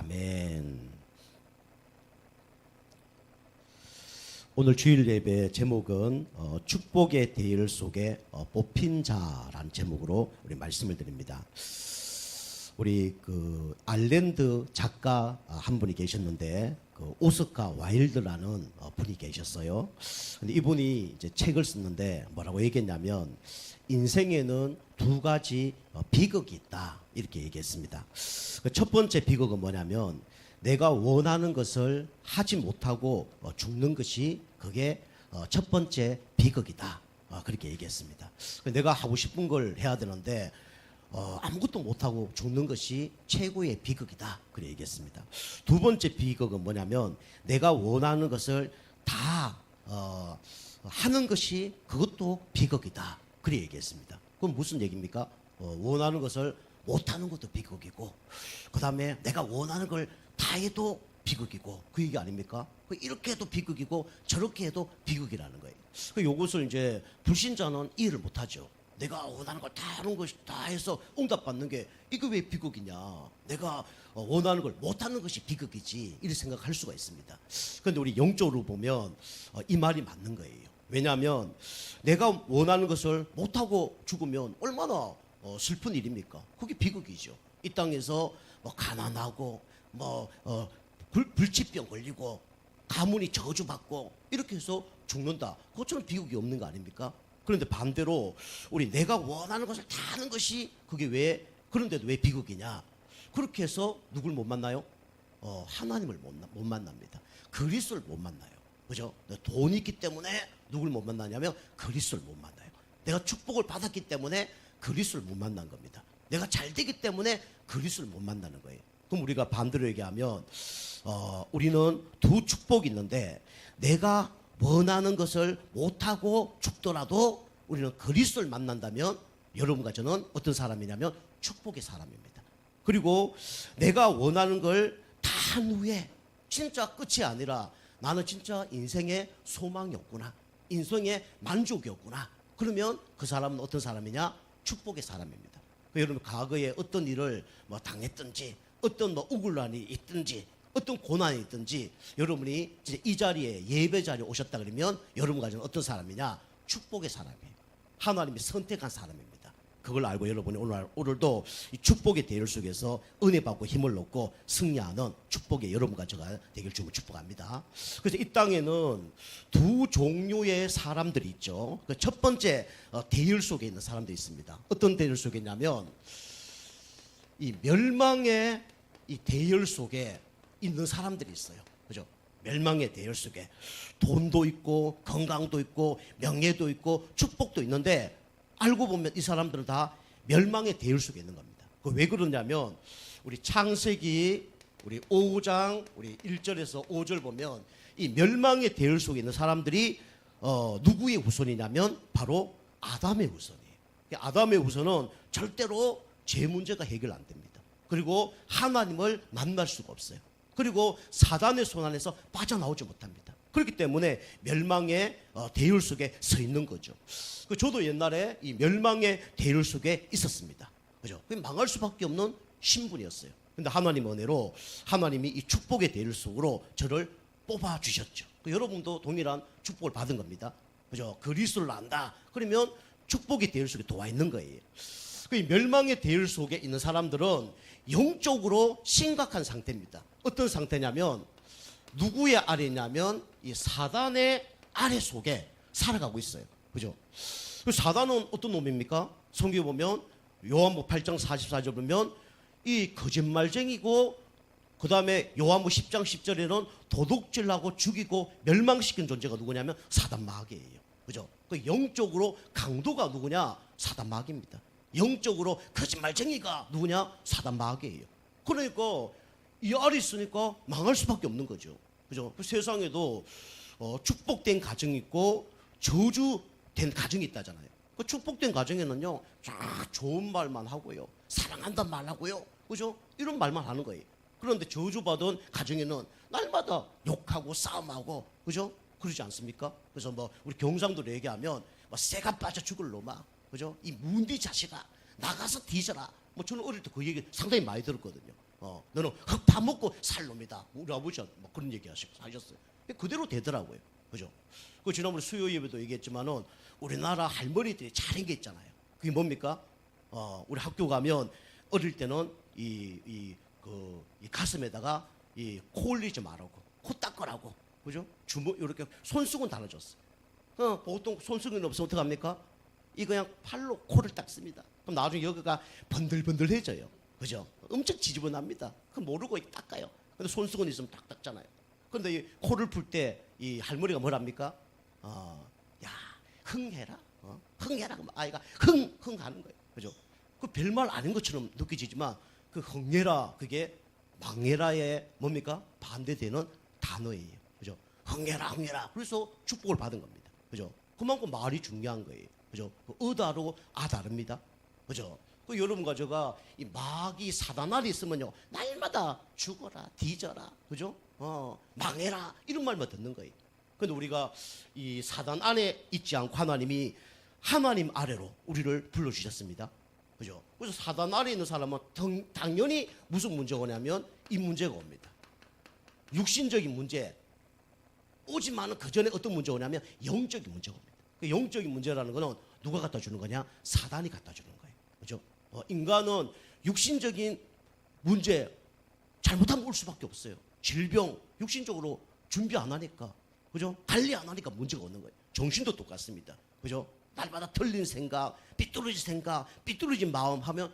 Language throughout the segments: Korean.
아멘. 오늘 주일 예배 제목은 축복의 대열 속에 뽑힌 자라는 제목으로 우리 말씀을 드립니다. 우리 그 아일랜드 작가 한 분이 계셨는데 그 오스카 와일드라는 분이 계셨어요. 근데 이분이 이제 책을 썼는데 뭐라고 얘기했냐면 인생에는 두 가지 비극이 있다 이렇게 얘기했습니다. 그 첫 번째 비극은 뭐냐면 내가 원하는 것을 하지 못하고 죽는 것이 그게 첫 번째 비극이다. 그렇게 얘기했습니다. 내가 하고 싶은 걸 해야 되는데 아무것도 못하고 죽는 것이 최고의 비극이다. 그렇게 얘기했습니다. 두 번째 비극은 뭐냐면 내가 원하는 것을 다 하는 것이 그것도 비극이다. 그렇게 얘기했습니다. 그럼 무슨 얘기입니까? 원하는 것을 못하는 것도 비극이고 그 다음에 내가 원하는 걸 다 해도 비극이고 그 얘기 아닙니까? 이렇게 해도 비극이고 저렇게 해도 비극이라는 거예요. 이것을 이제 불신자는 이해를 못하죠. 내가 원하는 걸 다 하는 것이 다 해서 응답받는 게 이거 왜 비극이냐? 내가 원하는 걸 못하는 것이 비극이지 이렇게 생각할 수가 있습니다. 그런데 우리 영적으로 보면 이 말이 맞는 거예요. 왜냐하면 내가 원하는 것을 못하고 죽으면 얼마나 슬픈 일입니까? 그게 비극이죠. 이 땅에서 뭐 가난하고 뭐 불치병 걸리고 가문이 저주받고 이렇게 해서 죽는다. 그것처럼 비극이 없는 거 아닙니까? 그런데 반대로 우리 내가 원하는 것을 다 하는 것이 그게 왜 그런데도 왜 비극이냐? 그렇게 해서 누굴 못 만나요? 하나님을 못 만납니다. 그리스도를 못 만나요. 그죠? 돈이 있기 때문에 누굴 못 만나냐면 그리스도를 못 만나요. 내가 축복을 받았기 때문에 그리스도를 못 만난 겁니다. 내가 잘 되기 때문에 그리스도를 못 만나는 거예요. 그럼 우리가 반대로 얘기하면 우리는 두 축복이 있는데 내가 원하는 것을 못하고 죽더라도 우리는 그리스도를 만난다면 여러분과 저는 어떤 사람이냐면 축복의 사람입니다. 그리고 내가 원하는 걸 다 한 후에 진짜 끝이 아니라 나는 진짜 인생에 소망이 없구나. 인생에 만족이 없구나. 그러면 그 사람은 어떤 사람이냐? 축복의 사람입니다. 여러분 과거에 어떤 일을 뭐 당했든지 어떤 뭐 우굴란이 있든지 어떤 고난이 있든지 여러분이 이제 이 자리에 예배 자리에 오셨다 그러면 여러분 가지고 어떤 사람이냐? 축복의 사람이에요. 하나님이 선택한 사람입니다. 그걸 알고 여러분이 오늘도 이 축복의 대열 속에서 은혜 받고 힘을 얻고 승리하는 축복의 여러분과 저가 되길 주고 축복합니다. 그래서 이 땅에는 두 종류의 사람들이 있죠. 그 첫 번째 대열 속에 있는 사람들이 있습니다. 어떤 대열 속에 있냐면 이 멸망의 이 대열 속에 있는 사람들이 있어요. 그죠? 멸망의 대열 속에 돈도 있고 건강도 있고 명예도 있고 축복도 있는데 알고 보면 이 사람들은 다 멸망의 대열 속에 있는 겁니다. 왜 그러냐면 우리 창세기 우리 5장 우리 1절에서 5절 보면 이 멸망의 대열 속에 있는 사람들이 누구의 후손이냐면 바로 아담의 후손이에요. 아담의 후손은 절대로 죄 문제가 해결 안 됩니다. 그리고 하나님을 만날 수가 없어요. 그리고 사단의 손 안에서 빠져나오지 못합니다. 그렇기 때문에 멸망의 대열 속에 서 있는 거죠. 저도 옛날에 이 멸망의 대열 속에 있었습니다. 그죠? 망할 수밖에 없는 신분이었어요. 근데 하나님 은혜로 하나님이 이 축복의 대열 속으로 저를 뽑아 주셨죠. 여러분도 동일한 축복을 받은 겁니다. 그죠? 그리스도를 안다. 그러면 축복의 대열 속에 도와 있는 거예요. 이 멸망의 대열 속에 있는 사람들은 영적으로 심각한 상태입니다. 어떤 상태냐면 누구의 아래냐면 이 사단의 아래 속에 살아가고 있어요. 그죠? 사단은 어떤 놈입니까? 성경에 보면 요한복음 8장 44절 보면 이 거짓말쟁이고 그 다음에 요한복음 10장 10절에는 도둑질하고 죽이고 멸망시킨 존재가 누구냐면 사단 마귀예요. 그죠? 그 영적으로 강도가 누구냐? 사단 마귀입니다. 영적으로 거짓말쟁이가 누구냐? 사단 마귀예요. 그러니까 이 아래 있으니까 망할 수밖에 없는 거죠. 그죠? 그 세상에도 축복된 가정이 있고 저주된 가정이 있다잖아요. 그 축복된 가정에는요, 쫙 좋은 말만 하고요, 사랑한다는 말 하고요, 그죠? 이런 말만 하는 거예요. 그런데 저주받은 가정에는 날마다 욕하고 싸움하고, 그죠? 그러지 않습니까? 그래서 뭐 우리 경상도로 얘기하면 뭐 새가 빠져 죽을 놈아, 그죠? 이 문디 자식아 나가서 뒤져라. 뭐 저는 어릴 때 그 얘기 상당히 많이 들었거든요. 너는 흙 파먹고 살 놈이다. 우리 아버지가 뭐 그런 얘기 하셨어요. 그대로 되더라고요. 그죠? 그 지난번에 수요 예배도 얘기했지만은 우리나라 할머니들이 잘한 게 있잖아요. 그게 뭡니까? 우리 학교 가면 어릴 때는 이 가슴에다가 코 올리지 말라고, 코 닦으라고, 그죠? 주먹 이렇게 손수건 달아줬어. 보통 손수건이 없으면 어떻게 합니까? 이 그냥 팔로 코를 닦습니다. 그럼 나중에 여기가 번들번들해져요. 그죠? 엄청 지저분합니다. 그럼 모르고 닦아요. 근데 손수건 있으면 딱 닦잖아요. 그런데 이 코를 풀 때 이 할머니가 뭐랍니까? 야, 흥해라. 흥해라. 그럼 아이가 흥 하는 거예요. 그죠? 그 별말 아닌 것처럼 느껴지지만 그 흥해라 그게 망해라의 뭡니까? 반대되는 단어예요. 그죠? 흥해라. 그래서 축복을 받은 겁니다. 그죠? 그만큼 말이 중요한 거예요. 그죠? 다르고 다릅니다. 그죠? 그 여러분과 제가 이 마귀 사단알이 있으면요 날마다 죽어라, 뒤져라, 그죠? 망해라 이런 말만 듣는 거예요. 근데 우리가 이 사단 안에 있지 않고 하나님 아래로 우리를 불러주셨습니다. 그죠? 그래서 사단 아래 있는 사람은 당연히 무슨 문제가 오냐면 이 문제가 옵니다. 육신적인 문제 오지만은 그 전에 어떤 문제가 오냐면 영적인 문제가 옵니다. 그 영적인 문제라는 거는 누가 갖다 주는 거냐? 사단이 갖다 주는 거예요. 그죠? 인간은 육신적인 문제 잘못하면 올 수밖에 없어요. 질병 육신적으로 준비 안 하니까, 그죠? 관리 안 하니까 문제가 오는 거예요. 정신도 똑같습니다. 그죠? 날마다 틀린 생각, 삐뚤어진 생각, 삐뚤어진 마음 하면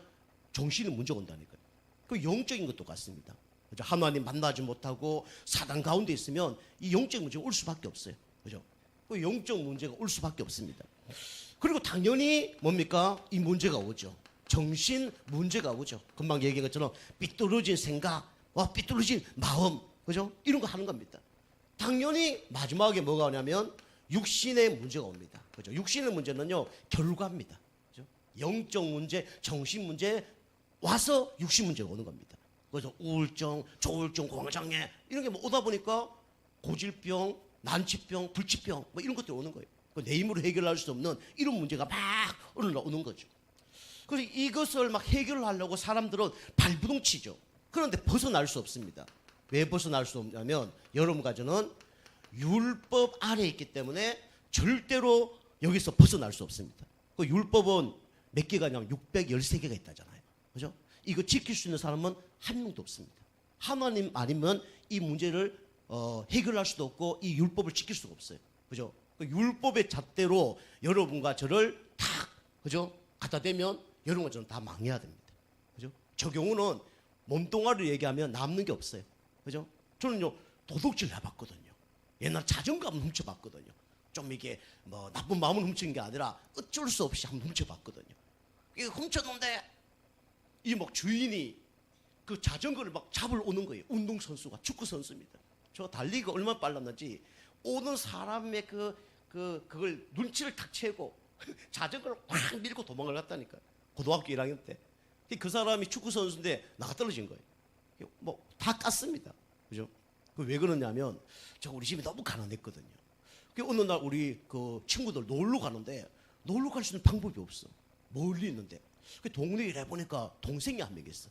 정신에 문제가 온다니까요. 그 영적인 것도 똑같습니다. 그죠? 하나님 만나지 못하고 사단 가운데 있으면 이 영적 문제가 올 수밖에 없어요. 그죠? 그 영적 문제가 올 수밖에 없습니다. 그리고 당연히 뭡니까? 이 문제가 오죠. 정신 문제가 오죠. 금방 얘기한 것처럼 삐뚤어진 생각과 삐뚤어진 마음, 그죠? 이런 거 하는 겁니다. 당연히 마지막에 뭐가 오냐면 육신의 문제가 옵니다. 그죠? 육신의 문제는요 결과입니다. 그죠? 영적 문제, 정신 문제 와서 육신 문제가 오는 겁니다. 그래서 우울증, 조울증, 공황장애 이런 게 뭐 오다 보니까 고질병, 난치병, 불치병 뭐 이런 것들이 오는 거예요. 내 힘으로 해결할 수 없는 이런 문제가 막 올라오는 거죠. 그래서 이것을 막 해결하려고 사람들은 발부둥치죠. 그런데 벗어날 수 없습니다. 왜 벗어날 수 없냐면 여러분과 저는 율법 아래에 있기 때문에 절대로 여기서 벗어날 수 없습니다. 그 율법은 몇 개가 냐면 613개가 있다잖아요. 그죠? 이거 지킬 수 있는 사람은 한 명도 없습니다. 하나님 아니면 이 문제를 해결할 수도 없고 이 율법을 지킬 수가 없어요. 그죠? 그 율법의 잣대로 여러분과 저를 탁, 그죠? 갖다 대면 여러분과 저는 다 망해야 됩니다. 그죠? 저 경우는 몸뚱아리를 얘기하면 남는 게 없어요. 그죠? 저는요, 도둑질 해봤거든요. 옛날 자전거 한번 훔쳐봤거든요. 좀 이게 뭐 나쁜 마음을 훔친 게 아니라 어쩔 수 없이 한번 훔쳐봤거든요. 이게 훔쳤는데 이 막 주인이 그 자전거를 막 잡으러 오는 거예요. 운동선수가, 축구선수입니다. 저 달리기가 얼마나 빨랐는지 오는 사람의 그걸 눈치를 탁 채고 자전거를 확 밀고 도망을 갔다니까요. 고등학교 1학년 때. 그 사람이 축구선수인데 나가 떨어진 거예요. 뭐 다 깠습니다. 그죠? 왜 그러냐면 저 우리 집이 너무 가난했거든요. 어느 날 우리 그 친구들 놀러 가는데 놀러 갈 수 있는 방법이 없어. 멀리 있는데. 동네에 해보니까 동생이 한 명 있어.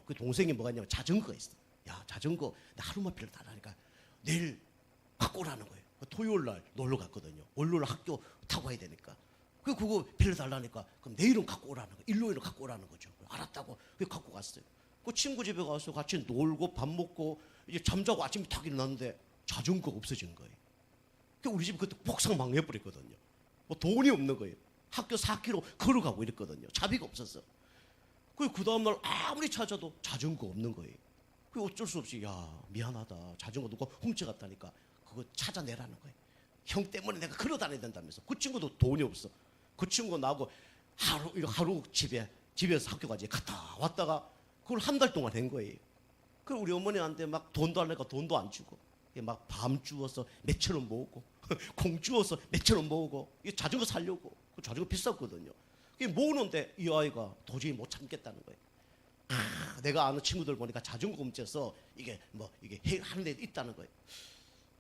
그 동생이 뭐가 있냐면 자전거가 있어. 야, 자전거 나 하루만 빌려달라니까 내일 갖고 오라는 거예요. 토요일 날 놀러 갔거든요. 월요일 학교 타고 가야 되니까. 그거 빌려달라니까 그럼 내일은 갖고 오라는 거예요. 일요일은 갖고 오라는 거죠. 알았다고 갖고 갔어요. 그 친구 집에 가서 같이 놀고 밥 먹고 이제 잠자고 아침에 탁 일어났는데 자전거가 없어진 거예요. 우리 집 그때 폭삭 망해버렸거든요. 뭐 돈이 없는 거예요. 학교 4km 걸어가고 이랬거든요. 차비가 없었어. 그 다음날 아무리 찾아도 자전거 없는 거예요. 그 어쩔 수 없이 야 미안하다. 자전거 누가 훔쳐갔다니까 그거 찾아내라는 거예요. 형 때문에 내가 걸어 다녀야 된다면서. 그 친구도 돈이 없어. 그 친구 나하고 하루 집에서 학교까지 갔다 왔다가 그걸 한 달 동안 한 거예요. 그 우리 어머니한테 막 돈도 안 내니까 돈도 안 주고 막 밤 주워서 몇천 원 모으고 공 주워서 몇천 원 모으고 자전거 사려고. 그 자전거 비쌌거든요. 모으는데 이 아이가 도저히 못 참겠다는 거예요. 내가 아는 친구들 보니까 자전거 훔쳐서 이게 하는 데 있다는 거예요.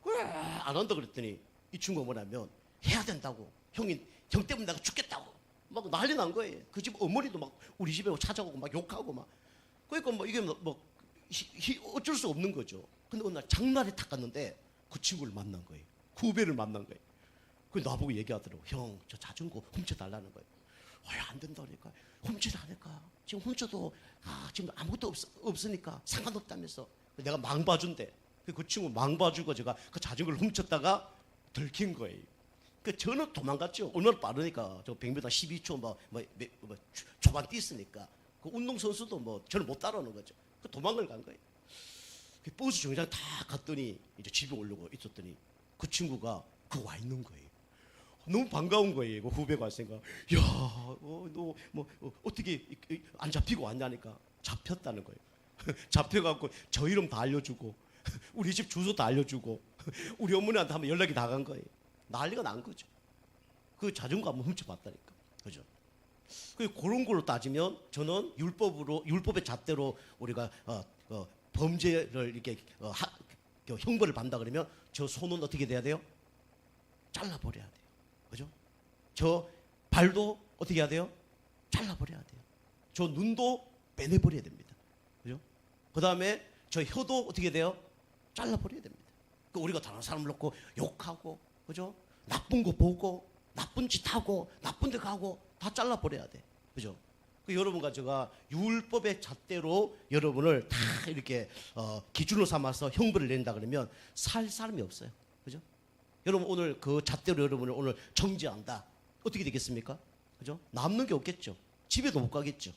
그래 안 한다 그랬더니 이 친구가 뭐냐면 해야 된다고. 형 때문에 내가 죽겠다고 막 난리 난 거예요. 그 집 어머니도 막 우리 집에 찾아오고 막 욕하고 막. 그러니까 뭐 이게 뭐 어쩔 수 없는 거죠. 근데 어느 날 장날에 탁 갔는데 그 친구를 만난 거예요. 후배를 만난 거예요. 그 나보고 얘기하더라고. 형, 저 자전거 훔쳐달라는 거예요. 안 된다니까. 훔치라니까. 지금 훔쳐도 지금 아무것도 없으니까 상관없다면서. 내가 망 봐준대. 그 친구 망 봐주고 제가 그 자전거를 훔쳤다가 들킨 거예요. 그 저는 도망갔죠. 얼마나 빠르니까. 저 100m 12초 초반 뛰었으니까. 그 운동선수도 저는 못 따라오는 거죠. 그 도망을 간 거예요. 그 버스 정류장 다 갔더니 이제 집에 오려고 있었더니 그 친구가 와 있는 거예요. 너무 반가운 거예요. 그 후배가 왔으니까. 야, 너 어떻게 안 잡히고 왔냐니까. 잡혔다는 거예요. 잡혀갖고 저 이름 다 알려주고 우리 집 주소 다 알려주고 우리 어머니한테 한번 연락이 다 간 거예요. 난리가 난 거죠. 그 자전거 한번 훔쳐봤다니까. 그죠? 그런 걸로 따지면 저는 율법의 잣대로 우리가 범죄를 이렇게 형벌을 받는다 그러면 저 손은 어떻게 돼야 돼요? 잘라버려야 돼요. 그죠? 저 발도 어떻게 해야 돼요? 잘라버려야 돼요. 저 눈도 빼내버려야 됩니다. 그죠? 그 다음에 저 혀도 어떻게 돼요? 잘라버려야 됩니다. 우리가 다른 사람을 놓고 욕하고, 그죠? 나쁜 거 보고, 나쁜 짓 하고, 나쁜 데 가고, 다 잘라버려야 돼. 그죠? 여러분과 제가 율법의 잣대로 여러분을 다 이렇게 기준으로 삼아서 형벌을 낸다 그러면 살 사람이 없어요. 그죠? 여러분 오늘 그 잣대로 여러분을 오늘 정죄한다. 어떻게 되겠습니까? 그죠? 남는 게 없겠죠. 집에도 못 가겠죠.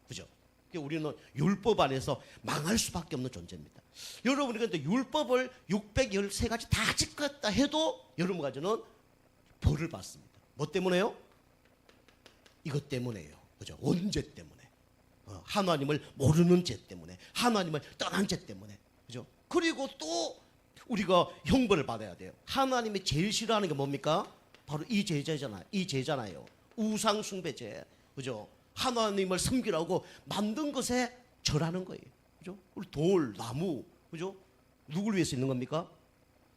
그죠? 우리는 율법 안에서 망할 수밖에 없는 존재입니다. 여러분이 근데 율법을 613가지 다 지켰다 해도 여러분과 저는 벌을 받습니다. 뭐 때문에요? 이것 때문에요. 그죠? 원죄 때문에. 하나님을 모르는 죄 때문에. 하나님을 떠난 죄 때문에. 그죠? 그리고 또 우리가 형벌을 받아야 돼요. 하나님이 제일 싫어하는 게 뭡니까? 바로 이 죄잖아요. 우상 숭배죄. 그죠? 하나님을 섬기라고 만든 것에 절하는 거예요. 그죠? 우리 돌, 나무. 그죠? 누굴 위해서 있는 겁니까?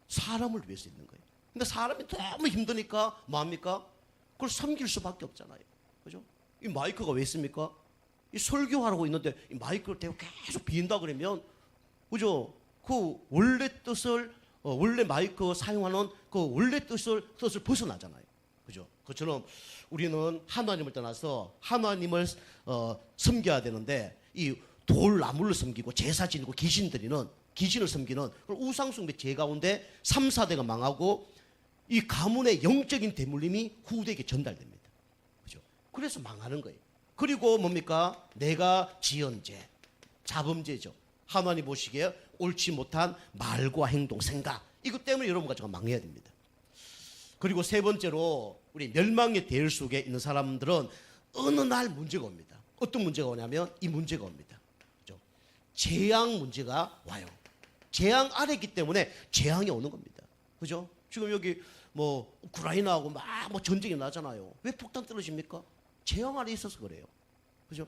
사람을 위해서 있는 거예요. 근데 사람이 너무 힘드니까 뭐합니까? 그걸 섬길 수밖에 없잖아요. 그죠? 이 마이크가 왜 있습니까? 이 설교하라고 있는데 이 마이크를 대고 계속 비인다 그러면 그죠? 그 원래 뜻을 원래 마이크 사용하는 그 원래 뜻을 벗어나잖아요. 그죠? 그처럼 우리는 하나님을 떠나서 하나님을 섬겨야 되는데 이 돌 나무를 섬기고 제사 지니고 귀신을 섬기는 우상숭배 죄 가운데 3, 4대가 망하고 이 가문의 영적인 대물림이 후대에게 전달됩니다. 그죠? 그래서 망하는 거예요. 그리고 뭡니까? 내가 지은 죄, 자범죄죠. 하나님 보시기에 옳지 못한 말과 행동, 생각. 이것 때문에 여러분과 제가 망해야 됩니다. 그리고 세 번째로 우리 멸망의 대열 속에 있는 사람들은 어느 날 문제가 옵니다. 어떤 문제가 오냐면 이 문제가 옵니다. 그죠? 재앙 문제가 와요. 재앙 아래 있기 때문에 재앙이 오는 겁니다. 그죠? 지금 여기 우크라이나하고 막 전쟁이 나잖아요. 왜 폭탄 떨어집니까? 재앙 아래 있어서 그래요. 그죠?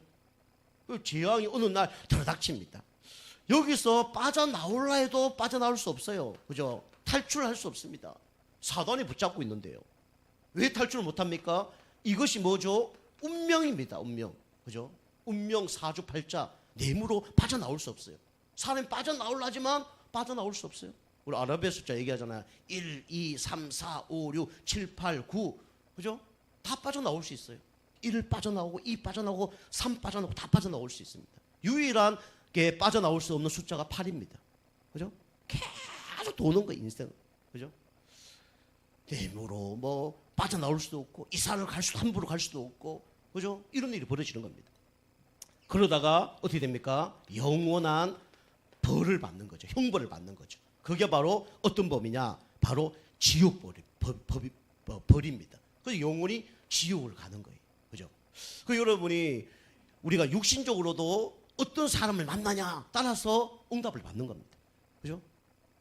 그 재앙이 어느 날 들어닥칩니다. 여기서 빠져나올라 해도 빠져나올 수 없어요. 그죠? 탈출할 수 없습니다. 사단이 붙잡고 있는데요. 왜 탈출을 못합니까? 이것이 뭐죠? 운명입니다. 운명. 그죠? 운명 사주팔자 뇌무로 빠져나올 수 없어요. 사람이 빠져나오려 하지만 빠져나올 수 없어요. 우리 아라비아 숫자 얘기하잖아요. 1, 2, 3, 4, 5, 6, 7, 8, 9. 그죠? 다 빠져나올 수 있어요. 1 빠져나오고 2 빠져나오고 3 빠져나오고 다 빠져나올 수 있습니다. 유일한 게 빠져나올 수 없는 숫자가 8입니다. 그죠? 계속 도는 거예요, 인생은. 그죠? 뇌무로 빠져나올 수도 없고 이사를 함부로 갈 수도 없고 그죠? 이런 일이 벌어지는 겁니다. 그러다가 어떻게 됩니까? 영원한 벌을 받는 거죠. 형벌을 받는 거죠. 그게 바로 어떤 법이냐? 바로 지옥 벌입니다. 그래서 영원히 지옥을 가는 거예요. 그죠? 여러분이 우리가 육신적으로도 어떤 사람을 만나냐 따라서 응답을 받는 겁니다. 그죠?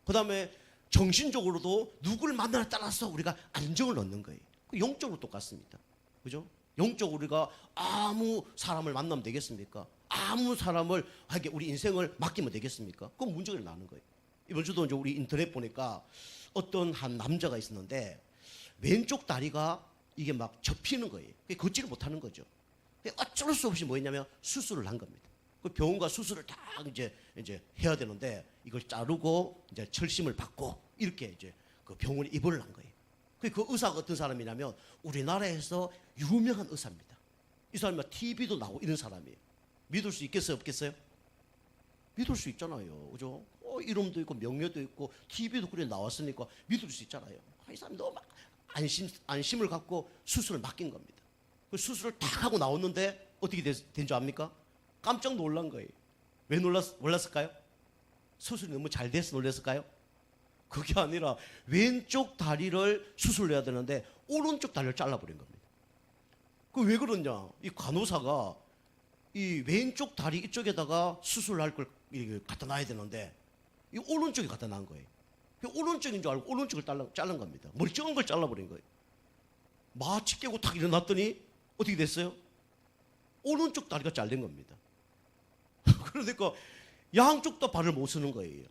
그 다음에 정신적으로도 누구를 만나냐에 따라서 우리가 안정을 얻는 거예요. 영적으로 똑같습니다. 그죠? 영적으로 우리가 아무 사람을 만나면 되겠습니까? 아무 사람을 하게 우리 인생을 맡기면 되겠습니까? 그건 문제가 나는 거예요. 이번 주도 이제 우리 인터넷 보니까 어떤 한 남자가 있었는데 왼쪽 다리가 이게 막 접히는 거예요. 걷지를 못하는 거죠. 어쩔 수 없이 뭐였냐면 수술을 한 겁니다. 그 병원과 수술을 다 이제 해야 되는데 이걸 자르고 이제 철심을 받고 이렇게 이제 그 병원에 입원을 한 거예요. 그 의사가 어떤 사람이냐면 우리나라에서 유명한 의사입니다. 이 사람이 TV도 나오고 이런 사람이에요. 믿을 수 있겠어요, 없겠어요? 믿을 수 있잖아요, 그죠? 이름도 있고 명예도 있고 TV도 그래 나왔으니까 믿을 수 있잖아요. 이 사람이 너무 안심을 갖고 수술을 맡긴 겁니다. 그 수술을 딱 하고 나왔는데 어떻게 된 줄 압니까? 깜짝 놀란 거예요. 왜 놀랐을까요? 수술이 너무 잘 돼서 놀랐을까요? 그게 아니라 왼쪽 다리를 수술해야 되는데 오른쪽 다리를 잘라버린 겁니다. 그 왜 그러냐? 이 간호사가 이 왼쪽 다리 이쪽에다가 수술할 걸 갖다 놔야 되는데 이 오른쪽에 갖다 놔은 거예요. 오른쪽인 줄 알고 오른쪽을 자른 겁니다. 멀쩡한 걸 잘라버린 거예요. 마취 깨고 탁 일어났더니 어떻게 됐어요? 오른쪽 다리가 잘린 겁니다. 그러니까 양쪽 다 발을 못 쓰는 거예요.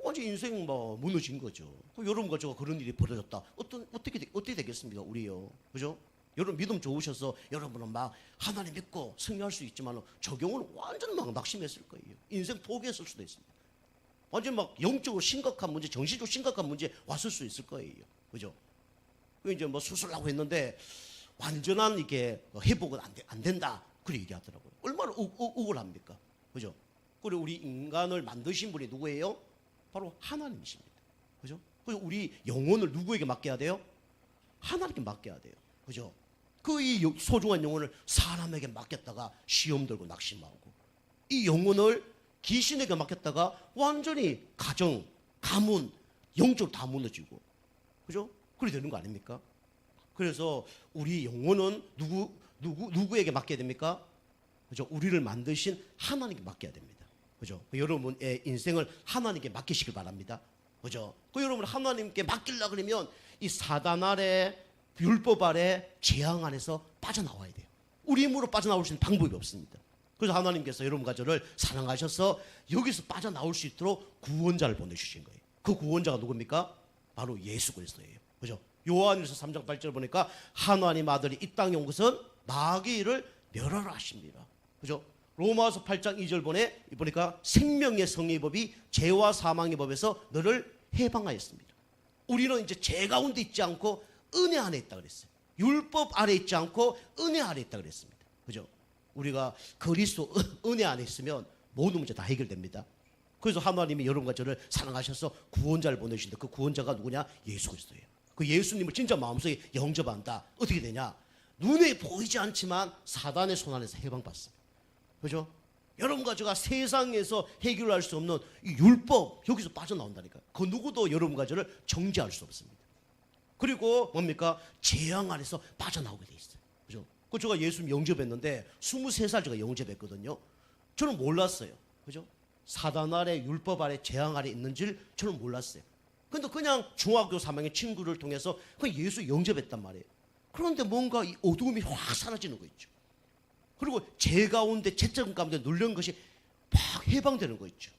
완전 인생 뭐 무너진 거죠. 여러분과 저가 그런 일이 벌어졌다. 어떻게 되겠습니까, 우리요? 그죠? 여러분 믿음 좋으셔서 여러분은 막 하나님 믿고 승리할 수 있지만 적용은 완전 막 낙심했을 거예요. 인생 포기했을 수도 있습니다. 완전 막 영적으로 심각한 문제, 정신적으로 심각한 문제 왔을 수 있을 거예요. 그죠? 이제 뭐 수술하고 했는데 완전한 이게 회복은 안 된다. 그렇게 얘기하더라고요. 얼마나 억울합니까? 그죠? 그리고 우리 인간을 만드신 분이 누구예요? 바로 하나님이십니다. 그죠? 그래서 우리 영혼을 누구에게 맡겨야 돼요? 하나님께 맡겨야 돼요. 그죠? 그 이 소중한 영혼을 사람에게 맡겼다가 시험 들고 낙심하고 이 영혼을 귀신에게 맡겼다가 완전히 가정, 가문, 영적으로 다 무너지고 그죠? 그래 되는 거 아닙니까? 그래서 우리 영혼은 누구에게 맡겨야 됩니까? 그죠? 우리를 만드신 하나님께 맡겨야 됩니다. 그죠? 여러분의 인생을 하나님께 맡기시길 바랍니다. 그죠? 여러분 하나님께 맡기려고 그러면 이 사단 아래 율법 아래 재앙 안에서 빠져나와야 돼요. 우리 힘으로 빠져나올 수 있는 방법이 없습니다. 그래서 하나님께서 여러분과 저를 사랑하셔서 여기서 빠져나올 수 있도록 구원자를 보내주신 거예요. 그 구원자가 누굽니까? 바로 예수 그리스도예요. 그죠? 요한일서 3장 8절 보니까 하나님 아들이 이 땅에 온 것은 마귀를 멸하라 하십니다. 그죠? 로마서 8장 2절 보니까 생명의 성리의 법이 죄와 사망의 법에서 너를 해방하였습니다. 우리는 이제 죄 가운데 있지 않고 은혜 안에 있다 그랬어요. 율법 아래 있지 않고 은혜 아래 있다 그랬습니다. 그죠? 우리가 그리스도 은혜 안에 있으면 모든 문제 다 해결됩니다. 그래서 하나님이 여러분과 저를 사랑하셔서 구원자를 보내주신다. 그 구원자가 누구냐? 예수 그리스도예요. 그 예수님을 진짜 마음속에 영접한다. 어떻게 되냐? 눈에 보이지 않지만 사단의 손 안에서 해방받습니다. 그죠? 여러분과 제가 세상에서 해결할 수 없는 이 율법 여기서 빠져나온다니까요. 그 누구도 여러분과 저를 정죄할 수 없습니다. 그리고 뭡니까? 재앙 안에서 빠져나오게 돼 있어요. 그죠? 그 제가 예수님 영접했는데 23살 제가 영접했거든요. 저는 몰랐어요. 그죠? 사단 아래 율법 아래 재앙 아래 있는 줄 저는 몰랐어요. 근데 그냥 중학교 3학년 친구를 통해서 그 예수 영접했단 말이에요. 그런데 뭔가 이 어두움이 확 사라지는 거 있죠. 그리고 죄 가운데 죄점 가운데 눌린 것이 막 해방되는 거 있죠.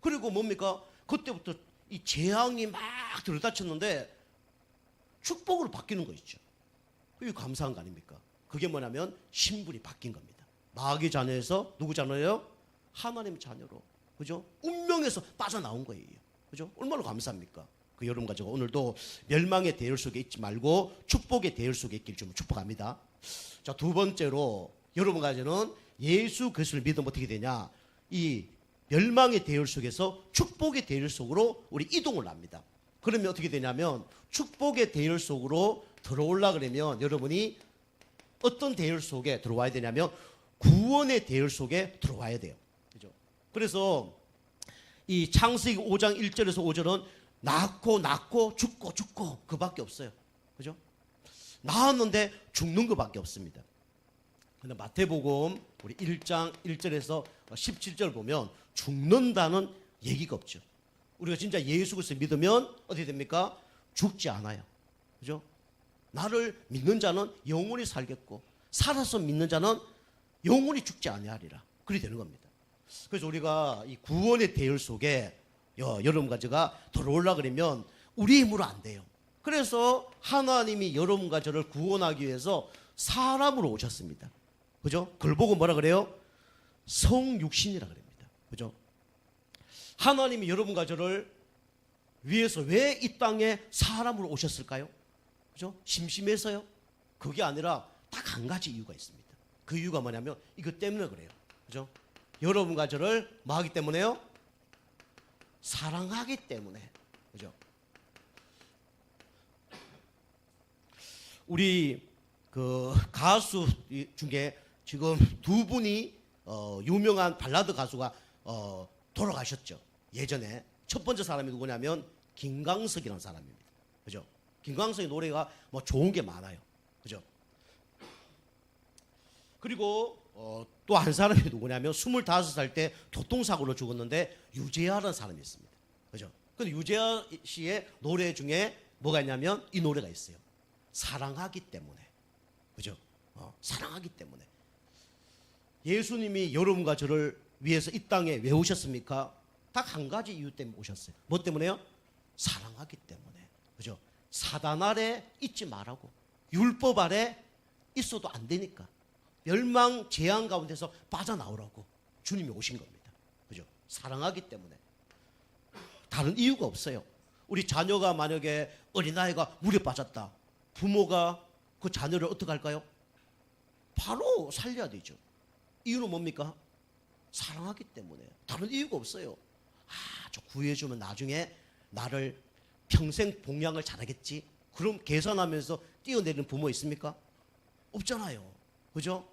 그리고 뭡니까? 그때부터 이 재앙이 막 들이닥쳤는데 축복으로 바뀌는 거 있죠. 그게 감사한 거 아닙니까? 그게 뭐냐면 신분이 바뀐 겁니다. 마귀 자녀에서 누구 자녀예요? 하나님 자녀로. 그죠? 운명에서 빠져나온 거예요. 그죠? 얼마나 감사합니까? 그 여러분과 제가 오늘도 멸망의 대열 속에 있지 말고 축복의 대열 속에 있길 좀 축복합니다. 자, 두 번째로 여러분과 저는 예수 그리스도를 믿으면 어떻게 되냐? 이 멸망의 대열 속에서 축복의 대열 속으로 우리 이동을 합니다. 그러면 어떻게 되냐면 축복의 대열 속으로 들어오려 그러면 여러분이 어떤 대열 속에 들어와야 되냐면 구원의 대열 속에 들어와야 돼요. 그죠? 그래서 이 창세기 5장 1절에서 5절은 낳고 죽고 그밖에 없어요. 그죠? 낳았는데 죽는 것밖에 없습니다. 근데 마태복음 우리 1장 1절에서 17절 보면 죽는다는 얘기가 없죠. 우리가 진짜 예수 그리스도 믿으면 어떻게 됩니까? 죽지 않아요. 그죠? 나를 믿는 자는 영원히 살겠고 살아서 믿는 자는 영원히 죽지 아니하리라. 그리 되는 겁니다. 그래서 우리가 이 구원의 대열 속에 여러분과 제가 들어오려 그러면 우리 힘으로 안 돼요. 그래서 하나님이 여러분과 저를 구원하기 위해서 사람으로 오셨습니다. 그죠? 그걸 보고 뭐라 그래요? 성육신이라 그럽니다. 그죠? 하나님이 여러분과 저를 위해서 왜 이 땅에 사람으로 오셨을까요? 그죠? 심심해서요? 그게 아니라 딱 한 가지 이유가 있습니다. 그 이유가 뭐냐면 이것 때문에 그래요. 그죠? 여러분과 저를 뭐 하기 때문에요? 사랑하기 때문에. 그죠? 우리 그 가수 중에 지금 두 분이 유명한 발라드 가수가 돌아가셨죠. 예전에 첫 번째 사람이 누구냐면 김광석이라는 사람입니다. 그죠? 김광석의 노래가 뭐 좋은 게 많아요. 그죠? 그리고 또 한 사람이 누구냐면 25살 때 교통사고로 죽었는데 유재하라는 사람이 있습니다. 그죠? 근데 유재하 씨의 노래 중에 뭐가 있냐면 이 노래가 있어요. 사랑하기 때문에. 그죠? 사랑하기 때문에. 예수님이 여러분과 저를 위해서 이 땅에 왜 오셨습니까? 딱 한 가지 이유 때문에 오셨어요. 뭐 때문에요? 사랑하기 때문에. 그죠? 사단 아래 있지 말라고. 율법 아래 있어도 안 되니까. 멸망 재앙 가운데서 빠져나오라고 주님이 오신 겁니다. 그죠? 사랑하기 때문에. 다른 이유가 없어요. 우리 자녀가 만약에 어린아이가 물에 빠졌다. 부모가 그 자녀를 어떻게 할까요? 바로 살려야 되죠. 이유는 뭡니까? 사랑하기 때문에. 다른 이유가 없어요. 저 구해주면 나중에 나를 평생 봉양을 잘하겠지. 그럼 계산하면서 뛰어내리는 부모 있습니까? 없잖아요. 그죠?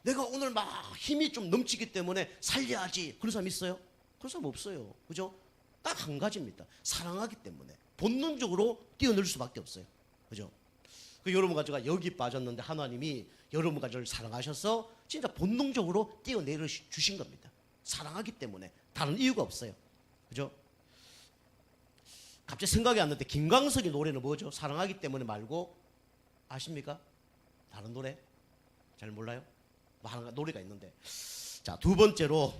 내가 오늘 막 힘이 좀 넘치기 때문에 살려야지. 그런 사람 있어요? 그런 사람 없어요. 그죠? 딱 한 가지입니다. 사랑하기 때문에. 본능적으로 뛰어낼 수밖에 없어요. 그죠? 그 여러분과 제가 여기 빠졌는데 하나님이 여러분과 저를 사랑하셔서 진짜 본능적으로 뛰어내려 주신 겁니다. 사랑하기 때문에. 다른 이유가 없어요. 그죠? 갑자기 생각이 안 나는데 김광석의 노래는 뭐죠? 사랑하기 때문에 말고 아십니까? 다른 노래? 잘 몰라요? 뭐 하는 노래가 있는데. 자, 두 번째로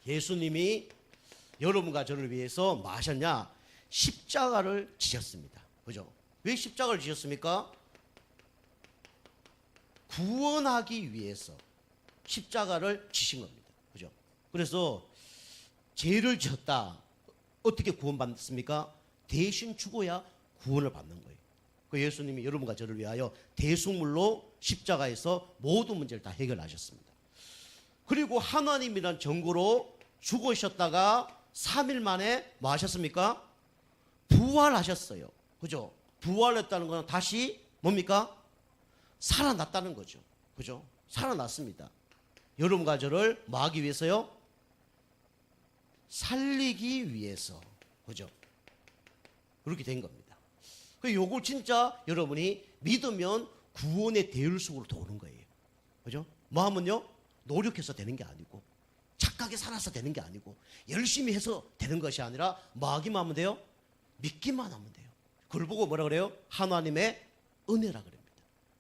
예수님이 여러분과 저를 위해서 뭐 하셨냐? 십자가를 지셨습니다. 그죠? 왜 십자가를 지셨습니까? 구원하기 위해서 십자가를 지신 겁니다. 그죠? 그래서 죄를 지었다. 어떻게 구원받습니까? 대신 죽어야 구원을 받는 거예요. 그 예수님이 여러분과 저를 위하여 대속물로 십자가에서 모든 문제를 다 해결하셨습니다. 그리고 하나님이란 정고로 죽으셨다가 3일 만에 뭐 하셨습니까? 부활하셨어요. 그죠? 부활했다는 것은 다시 뭡니까? 살아났다는 거죠. 그죠? 살아났습니다. 여러분과 저를 뭐 하기 위해서요? 살리기 위해서. 그죠? 그렇게 된 겁니다. 요걸 진짜 여러분이 믿으면 구원의 대열 속으로 도는 거예요. 그죠? 뭐 하면요? 노력해서 되는 게 아니고, 착하게 살아서 되는 게 아니고, 열심히 해서 되는 것이 아니라 뭐 하기만 하면 돼요? 믿기만 하면 돼요. 그걸 보고 뭐라 그래요? 하나님의 은혜라 그럽니다.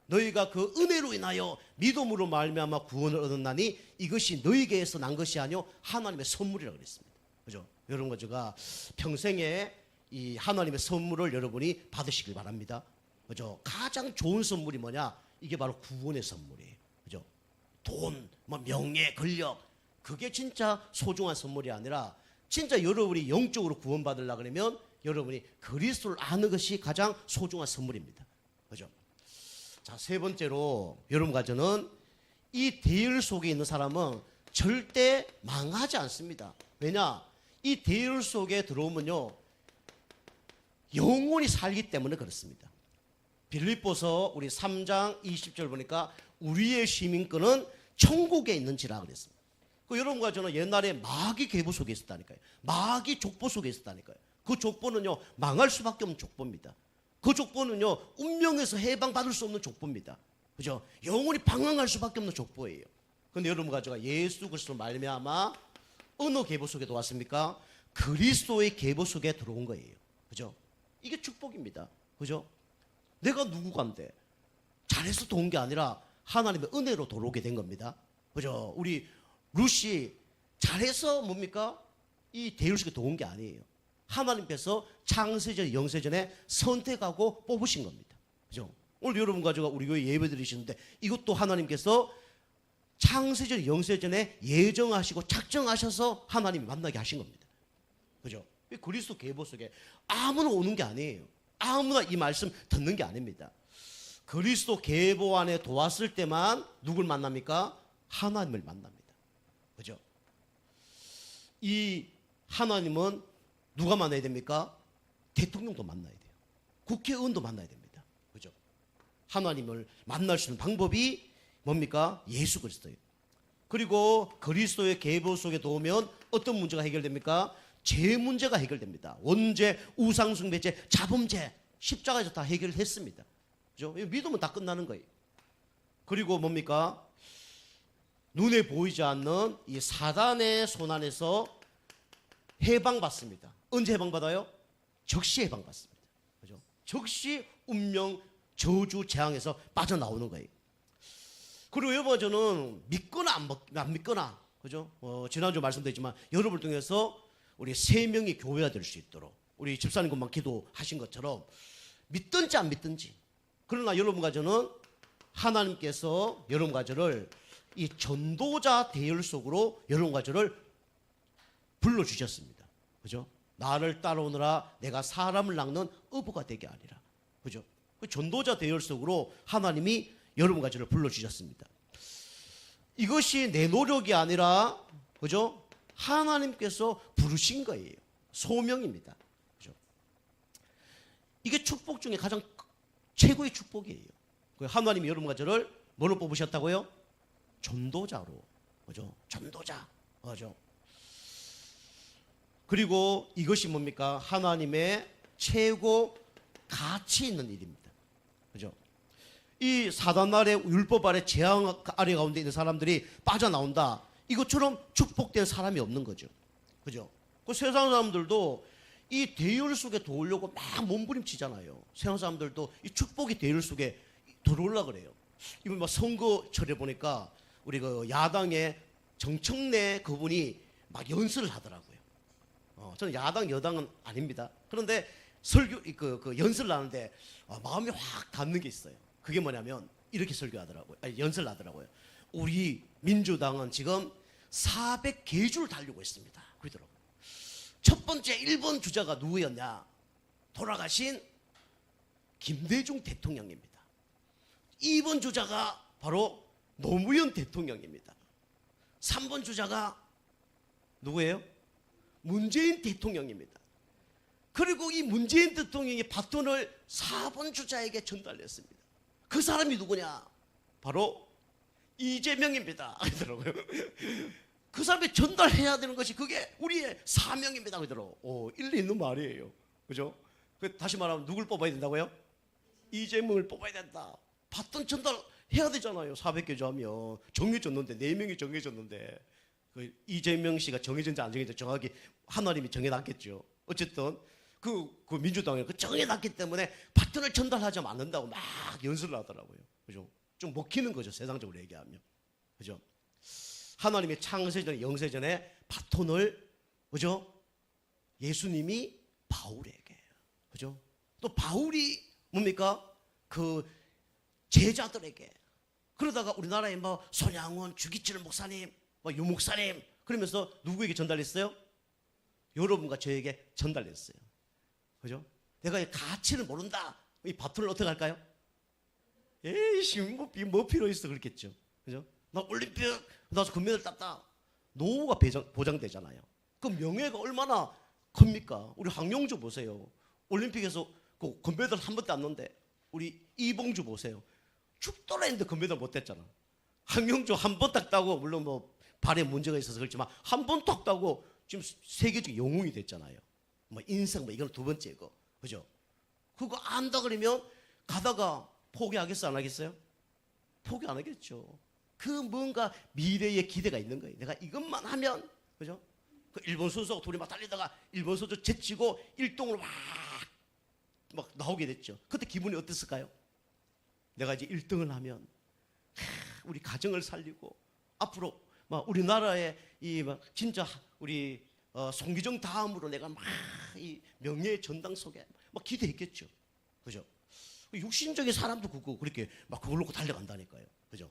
너희가 그 은혜로 인하여 믿음으로 말미암아 구원을 얻었나니 이것이 너희에게서 난 것이 아니요 하나님의 선물이라 그랬습니다. 그죠? 여러분과 제가 평생에 이 하나님의 선물을 여러분이 받으시길 바랍니다. 그죠? 가장 좋은 선물이 뭐냐? 이게 바로 구원의 선물이에요. 그죠? 돈, 뭐 명예, 권력, 그게 진짜 소중한 선물이 아니라 진짜 여러분이 영적으로 구원받으려고 그러면 여러분이 그리스도를 아는 것이 가장 소중한 선물입니다. 그죠? 자, 세 번째로 여러분과 저는 이 대열 속에 있는 사람은 절대 망하지 않습니다. 왜냐? 이 대열 속에 들어오면요 영원히 살기 때문에 그렇습니다. 빌립보서 우리 3장 20절 보니까 우리의 시민권은 천국에 있는지라 그랬습니다. 그 여러분과 저는 옛날에 마귀 계보 속에 있었다니까요. 마귀 족보 속에 있었다니까요. 그 족보는요 망할 수밖에 없는 족보입니다. 그 족보는요 운명에서 해방받을 수 없는 족보입니다. 그죠? 영원히 방황할 수밖에 없는 족보예요. 그런데 여러분과 제가 예수 그리스도 말미암아 어느 계보 속에 들어왔습니까? 그리스도의 계보 속에 들어온 거예요. 그죠? 이게 축복입니다. 그죠? 내가 누구간데 잘해서 도운 게 아니라 하나님의 은혜로 들어오게 된 겁니다. 그죠? 우리 루시 잘해서 뭡니까? 이 대열 속에 들어온 게 아니에요. 하나님께서 창세전 영세전에 선택하고 뽑으신 겁니다. 그죠? 오늘 여러분과 제가 우리 교회 예배 드리시는데 이것도 하나님께서 창세전 영세전에 예정하시고 작정하셔서 하나님이 만나게 하신 겁니다. 그죠? 그리스도 계보 속에 아무나 오는 게 아니에요. 아무나 이 말씀 듣는 게 아닙니다. 그리스도 계보 안에 도왔을 때만 누굴 만납니까? 하나님을 만납니다. 그죠? 이 하나님은 누가 만나야 됩니까? 대통령도 만나야 돼요. 국회의원도 만나야 됩니다. 그죠? 하나님을 만날 수 있는 방법이 뭡니까? 예수 그리스도예요. 그리고 그리스도의 계보 속에 도우면 어떤 문제가 해결됩니까? 죄 문제가 해결됩니다. 원죄, 우상숭배죄, 자범죄, 십자가에서 다 해결했습니다. 그죠? 믿으면 다 끝나는 거예요. 그리고 뭡니까? 눈에 보이지 않는 이 사단의 손안에서 해방받습니다. 언제 해방받아요? 즉시 해방받습니다. 그죠? 즉시 운명, 저주, 재앙에서 빠져나오는 거예요. 그리고 여러분, 저는 믿거나 안 믿거나, 그죠? 지난주 말씀드렸지만 여러분을 통해서 우리 세 명이 교회가 될 수 있도록 우리 집사님 것만 기도하신 것처럼 믿든지 안 믿든지, 그러나 여러분과 저는 하나님께서 여러분과 저를 이 전도자 대열 속으로 여러분과 저를 불러주셨습니다. 그죠? 나를 따라오느라 내가 사람을 낚는 어부가 되게 하리라. 그죠? 그 전도자 대열 속으로 하나님이 여러분과 저를 불러주셨습니다. 이것이 내 노력이 아니라, 그죠? 하나님께서 부르신 거예요. 소명입니다. 그죠? 이게 축복 중에 가장 최고의 축복이에요. 하나님이 여러분과 저를 뭐로 뽑으셨다고요? 전도자로. 그죠? 전도자. 그죠? 그리고 이것이 뭡니까? 하나님의 최고 가치 있는 일입니다. 그죠? 이 사단 아래, 율법 아래, 재앙 아래 가운데 있는 사람들이 빠져나온다. 이것처럼 축복된 사람이 없는 거죠. 그죠? 그 세상 사람들도 이 대열 속에 들어오려고 막 몸부림치잖아요. 세상 사람들도 이 축복이 대열 속에 들어오려고 그래요. 이번 막 선거철에 보니까 우리 그 야당의 정청래 그분이 막 연설을 하더라고요. 저는 야당, 여당은 아닙니다. 그런데 설교, 연설을 하는데 마음이 확 닿는 게 있어요. 그게 뭐냐면 이렇게 설교하더라고요. 아니, 연설을 하더라고요. 우리 민주당은 지금 400개주를 달리고 있습니다. 그러더라고요. 첫 번째 1번 주자가 누구였냐? 돌아가신 김대중 대통령입니다. 2번 주자가 바로 노무현 대통령입니다. 3번 주자가 누구예요? 문재인 대통령입니다. 그리고 이 문재인 대통령이 바톤을 4번 주자에게 전달했습니다. 그 사람이 누구냐? 바로 이재명입니다. 그러더라고요. 그 사람이 전달해야 되는 것이 그게 우리의 사명입니다. 그러더라고요. 일리 있는 말이에요. 그죠? 다시 말하면 누굴 뽑아야 된다고요? 이재명을 뽑아야 된다. 바톤 전달해야 되잖아요. 400개 하면 정해졌는데, 4명이 정해졌는데, 그 이재명 씨가 정해졌는지 안 정해졌는지 정확히 하나님이 정해놨겠죠. 어쨌든 그 민주당이 그 정해놨기 때문에 바톤을 전달하지 않는다고 막 연설을 하더라고요. 그죠? 좀 먹히는 거죠. 세상적으로 얘기하면. 그죠? 하나님의 창세전, 영세전에 바톤을, 그죠? 예수님이 바울에게. 그죠? 또 바울이 뭡니까? 그 제자들에게. 그러다가 우리나라에 뭐 손양원, 주기철 목사님, 뭐 유목사님, 그러면서 누구에게 전달했어요? 여러분과 저에게 전달했어요. 그죠? 내가 이 가치를 모른다. 이 바톤을 어떻게 할까요? 에이씨, 뭐 필요 있어 그렇겠죠. 그죠? 나 올림픽 나서 금메달 땄다. 노후가 보장되잖아요. 그 명예가 얼마나 큽니까? 우리 황영주 보세요. 올림픽에서 그 금메달 한 번도 땄는데, 우리 이봉주 보세요. 죽더라 했는데 금메달 못 땄잖아. 황영주 한 번 딱 따고, 물론 뭐 발에 문제가 있어서 그렇지만 한 번 딱 따고 지금 세계적 영웅이 됐잖아요. 뭐 인생 뭐 이건 두 번째고. 그죠? 그거 안다 그러면 가다가 포기하겠어 안 하겠어요? 포기 안 하겠죠. 그 뭔가 미래의 기대가 있는 거예요. 내가 이것만 하면, 그죠? 그 일본 선수하고 둘이 막 달리다가 일본 선수 제치고 1등으로 막 나오게 됐죠. 그때 기분이 어땠을까요? 내가 이제 1등을 하면 우리 가정을 살리고 앞으로 막 우리나라의 이 막 진짜 우리 송기정 다음으로 내가 막 이 명예의 전당 속에 막 기대했겠죠. 그죠? 육신적인 사람도 그렇게 막 그걸 놓고 달려간다니까요. 그죠?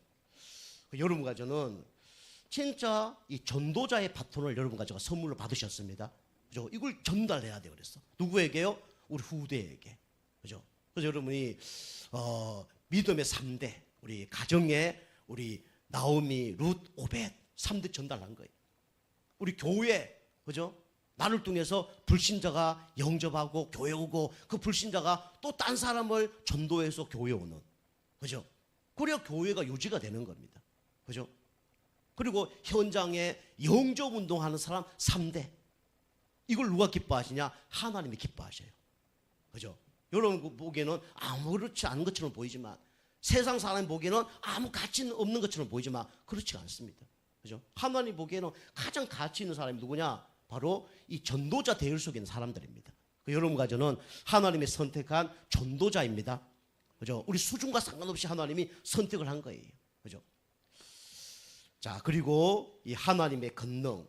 여러분과 저는 진짜 이 전도자의 바톤을 여러분과 제가 선물로 받으셨습니다. 그죠? 이걸 전달해야 돼요. 그랬어. 누구에게요? 우리 후대에게. 그죠? 그래서 여러분이 믿음의 3대, 우리 가정에 우리 나오미, 룻, 오벳 3대 전달한 거예요. 우리 교회, 그죠? 나를 통해서 불신자가 영접하고 교회 오고 그 불신자가 또 딴 사람을 전도해서 교회 오는, 그죠? 그래야 교회가 유지가 되는 겁니다. 그죠? 그리고 현장에 영접 운동하는 사람 3대. 이걸 누가 기뻐하시냐? 하나님이 기뻐하셔요. 그죠? 여러분 보기에는 아무렇지 않은 것처럼 보이지만, 세상 사람이 보기에는 아무 가치는 없는 것처럼 보이지만 그렇지가 않습니다. 그죠? 하나님 보기에는 가장 가치 있는 사람이 누구냐? 바로 이 전도자 대열 속에 있는 사람들입니다. 여러분과 저는 하나님의 선택한 전도자입니다. 그죠? 우리 수준과 상관없이 하나님이 선택을 한 거예요. 그죠? 자, 그리고 이 하나님의 권능,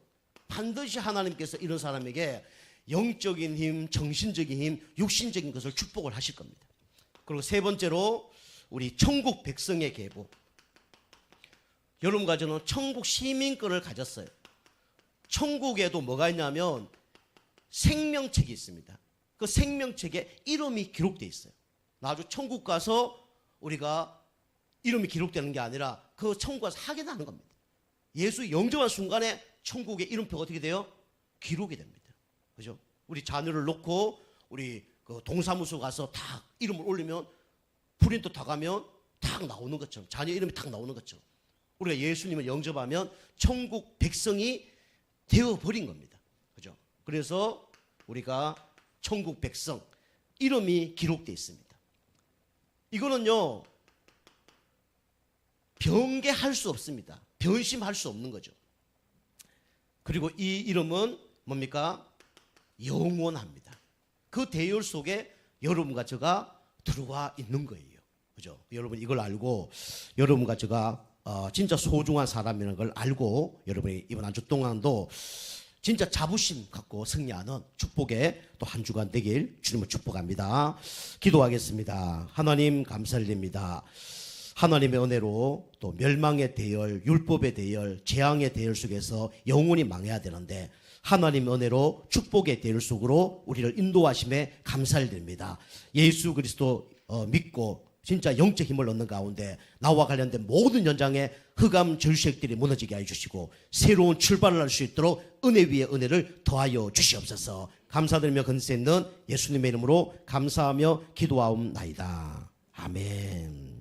반드시 하나님께서 이런 사람에게 영적인 힘, 정신적인 힘, 육신적인 것을 축복을 하실 겁니다. 그리고 세 번째로 우리 천국 백성의 계보. 여러분과 저는 천국 시민권을 가졌어요. 천국에도 뭐가 있냐면 생명책이 있습니다. 그 생명책에 이름이 기록되어 있어요. 나중에 천국 가서 우리가 이름이 기록되는 게 아니라 그 천국 가서 확인하는 겁니다. 예수 영접한 순간에 천국의 이름표가 어떻게 돼요? 기록이 됩니다. 그죠? 우리 자녀를 놓고 우리 그 동사무소 가서 딱 이름을 올리면 프린터 다 가면 딱 나오는 것처럼, 자녀 이름이 딱 나오는 것처럼 우리가 예수님을 영접하면 천국 백성이 되어버린 겁니다. 그죠? 그래서 우리가 천국 백성 이름이 기록되어 있습니다. 이거는요 변개할 수 없습니다. 변심할 수 없는 거죠. 그리고 이 이름은 뭡니까? 영원합니다. 그 대열 속에 여러분과 제가 들어와 있는 거예요. 그죠? 여러분 이걸 알고 여러분과 제가 진짜 소중한 사람이라는 걸 알고 여러분이 이번 한 주 동안도 진짜 자부심 갖고 승리하는 축복의 또 한 주간 되길 주님을 축복합니다. 기도하겠습니다. 하나님 감사드립니다. 하나님의 은혜로 또 멸망의 대열, 율법의 대열, 재앙의 대열 속에서 영혼이 망해야 되는데 하나님의 은혜로 축복의 대열 속으로 우리를 인도하심에 감사를 드립니다. 예수 그리스도 믿고 진짜 영적 힘을 얻는 가운데 나와 관련된 모든 현장의 흑암 절수액들이 무너지게 해주시고 새로운 출발을 할 수 있도록 은혜 위에 은혜를 더하여 주시옵소서. 감사드리며 건세 있는 예수님의 이름으로 감사하며 기도하옵나이다. 아멘.